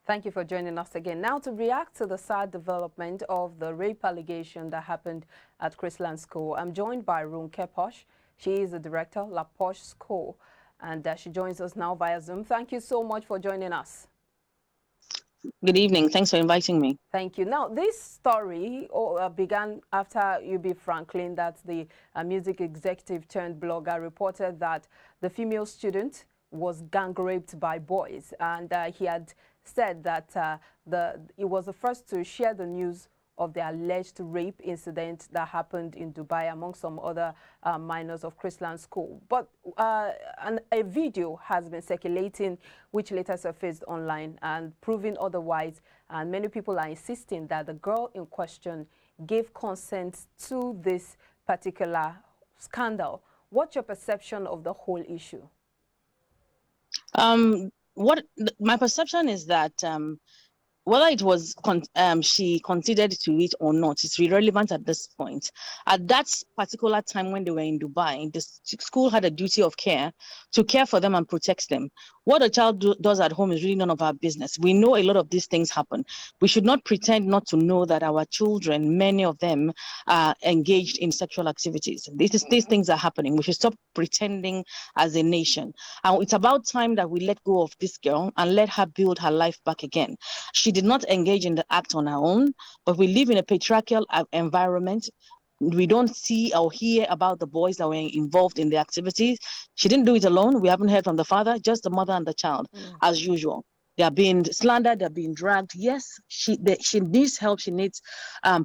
Thank you for joining us again. Now, to react to the sad development of the rape allegation that happened at Chrisland School, I'm joined by Runke Posh. She is the director, La Posh School, and she joins us now via Zoom. Thank you so much for joining us. Good evening. Thanks for inviting me. Thank you. Now, this story began after UB Franklin, that's the music executive turned blogger, reported that the female student was gang raped by boys, and he had said that he was the first to share the news of the alleged rape incident that happened in Dubai among some other minors of Chrisland School. But a video has been circulating which later surfaced online and proving otherwise. And many people are insisting that the girl in question gave consent to this particular scandal. What's your perception of the whole issue? My perception is that whether it was she considered to it or not, it's irrelevant at this point. At that particular time when they were in Dubai, the school had a duty of care to care for them and protect them. What a child does at home is really none of our business. We know a lot of these things happen. We should not pretend not to know that our children, many of them, are engaged in sexual activities. These things are happening. We should stop pretending as a nation. And it's about time that we let go of this girl and let her build her life back again. She did not engage in the act on her own, but we live in a patriarchal environment. We don't see or hear about the boys that were involved in the activities. She didn't do it alone. We haven't heard from the father, just the mother and the child, as usual. They are being slandered, they're being dragged. Yes, she needs help, she needs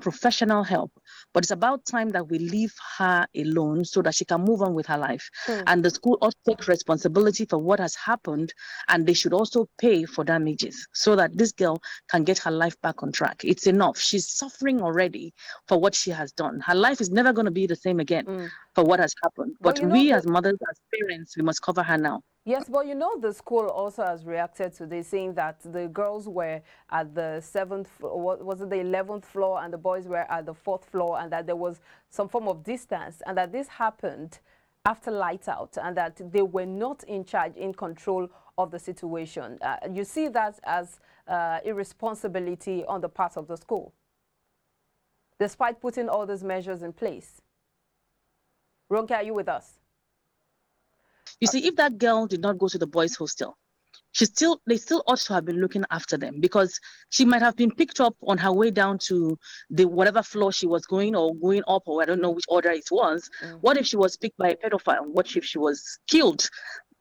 professional help. But it's about time that we leave her alone so that she can move on with her life. And the school ought to take responsibility for what has happened, and they should also pay for damages so that this girl can get her life back on track. It's enough. She's suffering already for what she has done. Her life is never going to be the same again for what has happened. But we as mothers, as parents, we must cover her now. Yes, but you know the school also has reacted to this, saying that the girls were at the 7th, was it the 11th floor, and the boys were at the 4th floor, and that there was some form of distance, and that this happened after light out, and that they were not in charge, in control of the situation. You see that as irresponsibility on the part of the school, despite putting all these measures in place. Ronke, are you with us? You see, if that girl did not go to the boys' hostel, they still ought to have been looking after them, because she might have been picked up on her way down to the whatever floor she was going, or going up, or I don't know which order it was. What if she was picked by a pedophile? What if she was killed?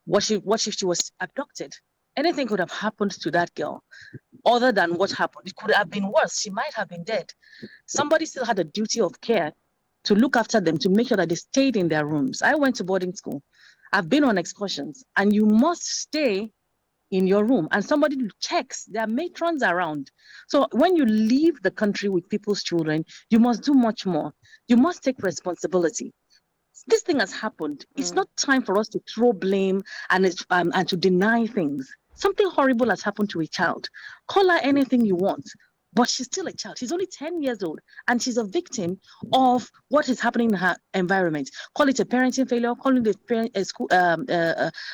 What if she was abducted? Anything could have happened to that girl other than what happened. It could have been worse. She might have been dead. Somebody still had a duty of care to look after them, to make sure that they stayed in their rooms. I went to boarding school. I've been on excursions, and you must stay in your room, and somebody checks. There are matrons around. So when you leave the country with people's children, you must do much more. You must take responsibility. This thing has happened. It's not time for us to throw blame and to deny things. Something horrible has happened to a child. Call her anything you want, but she's still a child. She's only 10 years old, and she's a victim of what is happening in her environment. Call it a parenting failure, call it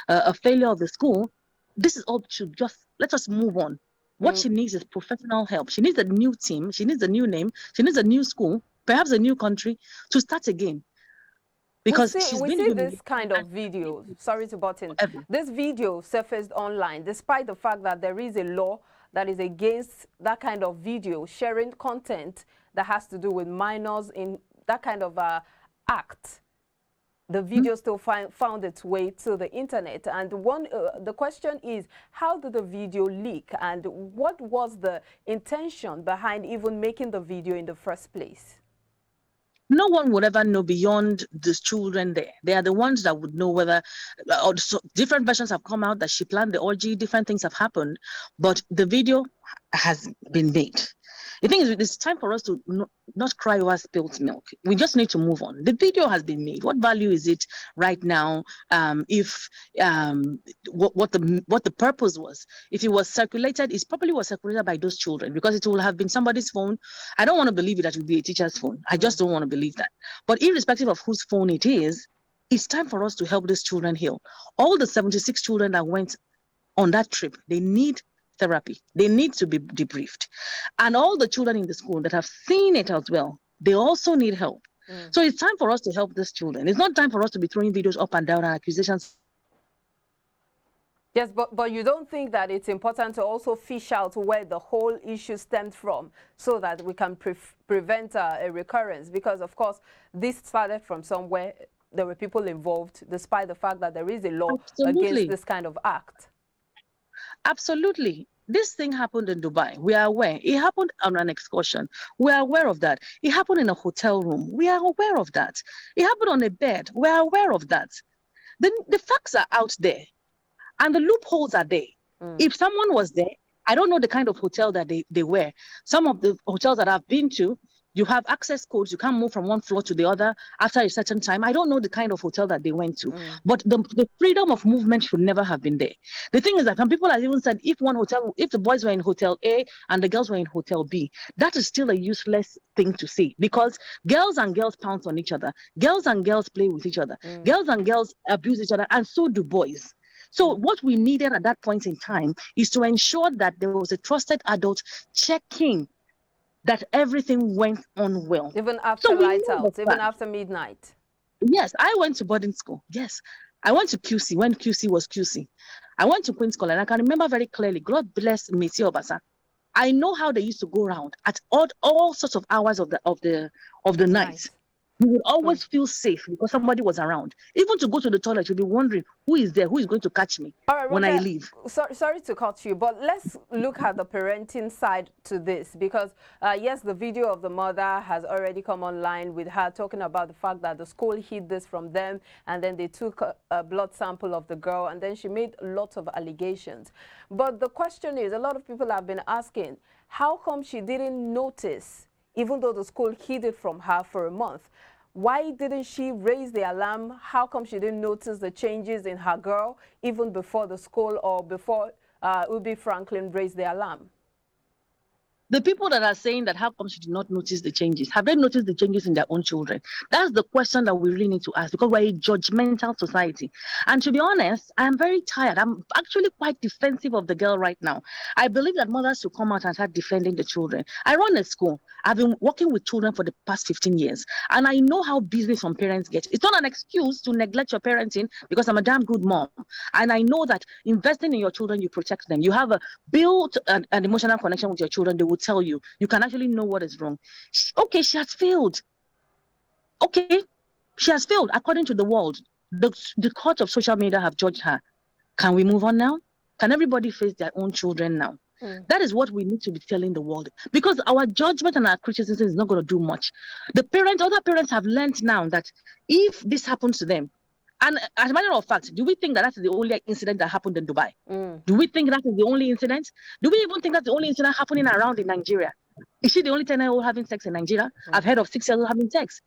a failure of the school. This is all to just let us move on. What she needs is professional help. She needs a new team. She needs a new name. She needs a new school, perhaps a new country, to start again. Because we see this kind of video. Sorry to butt in. This video surfaced online, despite the fact that there is a law that is against that kind of video, sharing content that has to do with minors in that kind of act. The video still found its way to the internet. And the question is, how did the video leak? And what was the intention behind even making the video in the first place? No one would ever know beyond these children there. They are the ones that would know whether different versions have come out that she planned the orgy, different things have happened, but the video has been made. The thing is, it's time for us to not cry over spilled milk. We just need to move on. The video has been made. What value is it right now? If what the purpose was? If it was circulated, it probably was circulated by those children, because it will have been somebody's phone. I don't want to believe it that it will be a teacher's phone. I just don't want to believe that. But irrespective of whose phone it is, it's time for us to help these children heal. All the 76 children that went on that trip, they need therapy. They need to be debriefed. And all the children in the school that have seen it as well, they also need help. So it's time for us to help these children. It's not time for us to be throwing videos up and down and accusations. Yes, but you don't think that it's important to also fish out where the whole issue stemmed from so that we can prevent a recurrence? Because, of course, this started from somewhere. There were people involved, despite the fact that there is a law against this kind of act. Absolutely. This thing happened in Dubai. We are aware. It happened on an excursion. We are aware of that. It happened in a hotel room. We are aware of that. It happened on a bed. We are aware of that. The facts are out there. And the loopholes are there. If someone was there, I don't know the kind of hotel that they were. Some of the hotels that I've been to, you have access codes. You can't move from one floor to the other after a certain time. I don't know the kind of hotel that they went to. But the freedom of movement should never have been there. The thing is that some people have even said if the boys were in hotel A and the girls were in hotel B, that is still a useless thing to say, because girls and girls pounce on each other. Girls and girls play with each other. Girls and girls abuse each other, and so do boys. So what we needed at that point in time is to ensure that there was a trusted adult checking that everything went on well. Even after lights out, even after midnight. Yes, I went to boarding school. Yes, I went to QC when QC was QC. I went to Queen's College, and I can remember very clearly, God bless Monsieur Obasa. I know how they used to go around at all sorts of hours of the night. You would always feel safe because somebody was around. Even to go to the toilet, you'll be wondering, who is there? Who is going to catch me when I leave? Sorry to cut you, but let's look at the parenting side to this, because, yes, the video of the mother has already come online with her talking about the fact that the school hid this from them, and then they took a blood sample of the girl, and then she made lots of allegations. But the question is, a lot of people have been asking, how come she didn't notice, even though the school hid it from her for a month? Why didn't she raise the alarm? How come she didn't notice the changes in her girl even before the school or before Ubi Franklin raised the alarm? The people that are saying that how come she did not notice the changes, have they noticed the changes in their own children? That's the question that we really need to ask, because we're a judgmental society. And to be honest, I'm very tired. I'm actually quite defensive of the girl right now. I believe that mothers should come out and start defending the children. I run a school. I've been working with children for the past 15 years, and I know how busy some parents get. It's not an excuse to neglect your parenting, because I'm a damn good mom. And I know that investing in your children, you protect them. You have built an emotional connection with your children. They will tell you. You can actually know what is wrong. Okay, she has failed. Okay, she has failed according to the world. The court of social media have judged her. Can we move on now? Can everybody face their own children now? That is what we need to be telling the world, because our judgment and our criticism is not going to do much. Other parents have learned now that if this happens to them, and as a matter of fact, do we think that that's the only incident that happened in Dubai? Do we think that is the only incident? Do we even think that's the only incident happening around in Nigeria? Is she the only 10-year-old having sex in Nigeria? I've heard of 6-year-olds having sex.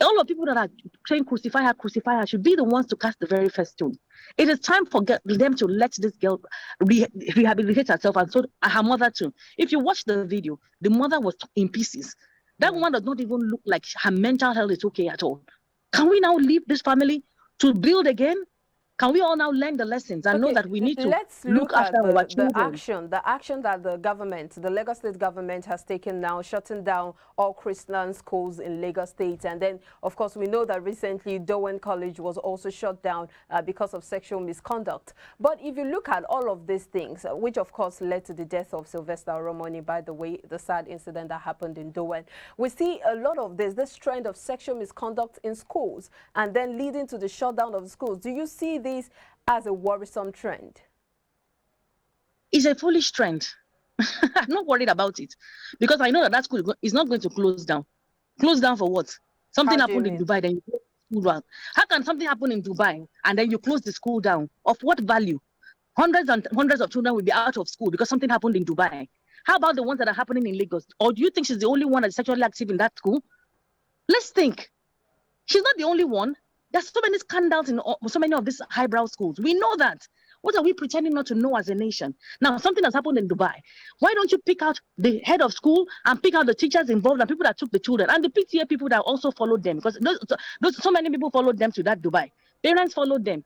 All the people that are saying crucify her should be the ones to cast the very first stone. It is time for them to let this girl rehabilitate herself, and so her mother too. If you watch the video, the mother was in pieces. That woman does not even look like her mental health is okay at all. Can we now leave this family to build again? Can we all now learn the lessons and know that we need to look after our children? The action that the Lagos State government has taken now, shutting down all Christian schools in Lagos State. And then, of course, we know that recently Dowen College was also shut down because of sexual misconduct. But if you look at all of these things, which of course led to the death of Sylvester Oromoni, by the way, the sad incident that happened in Dowen, we see a lot of this trend of sexual misconduct in schools, and then leading to the shutdown of the schools. Do you see this as a worrisome trend? It's a foolish trend. I'm not worried about it, because I know that school is not going to close down. Close down for what? Something happened in Dubai, then you close the school down. How can something happen in Dubai and then you close the school down? Of what value? Hundreds and hundreds of children will be out of school because something happened in Dubai. How about the ones that are happening in Lagos? Or do you think she's the only one that's sexually active in that school? Let's think. She's not the only one. There's so many scandals in so many of these highbrow schools. We know that. What are we pretending not to know as a nation? Now, something has happened in Dubai. Why don't you pick out the head of school and pick out the teachers involved and people that took the children and the PTA people that also followed them? Because so many people followed them to that Dubai. Parents followed them.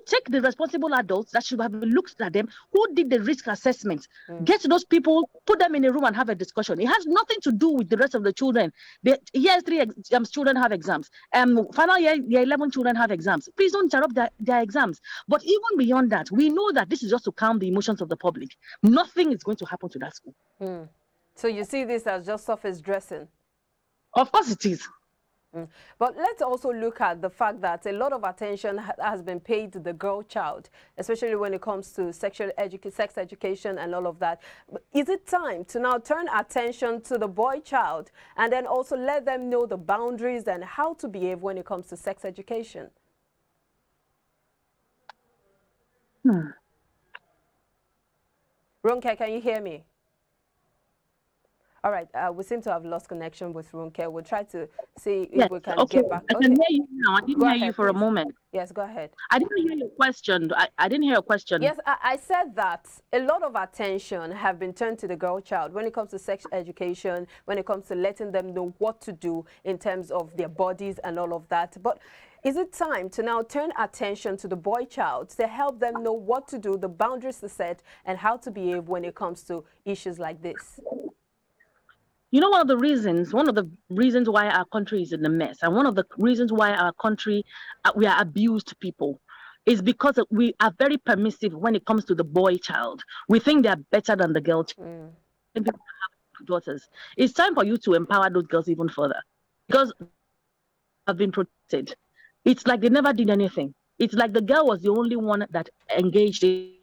take the responsible adults that should have looked at them, who did the risk assessment, get those people, put them in a room and have a discussion. It has nothing to do with the rest of the children. The year 3 children have exams. Final year 11 children have exams. Please don't interrupt their exams. But even beyond that, we know that this is just to calm the emotions of the public. Nothing is going to happen to that school. So you see this as just surface dressing? Of course it is. But let's also look at the fact that a lot of attention has been paid to the girl child, especially when it comes to sex education and all of that. Is it time to now turn attention to the boy child and then also let them know the boundaries and how to behave when it comes to sex education? Ronke, can you hear me? All right, we seem to have lost connection with Runke. We'll try to see if we can get back. I can hear you now. I didn't hear you for a moment. Yes, go ahead. I didn't hear your question. I didn't hear your question. Yes, I said that a lot of attention have been turned to the girl child when it comes to sex education, when it comes to letting them know what to do in terms of their bodies and all of that. But is it time to now turn attention to the boy child to help them know what to do, the boundaries to set, and how to behave when it comes to issues like this? You know, one of the reasons why our country is in a mess, and one of the reasons why our country, we are abused people, is because we are very permissive when it comes to the boy child. We think they are better than the girl child. And people have daughters. It's time for you to empower those girls even further, because have been protected. It's like they never did anything. It's like the girl was the only one that engaged in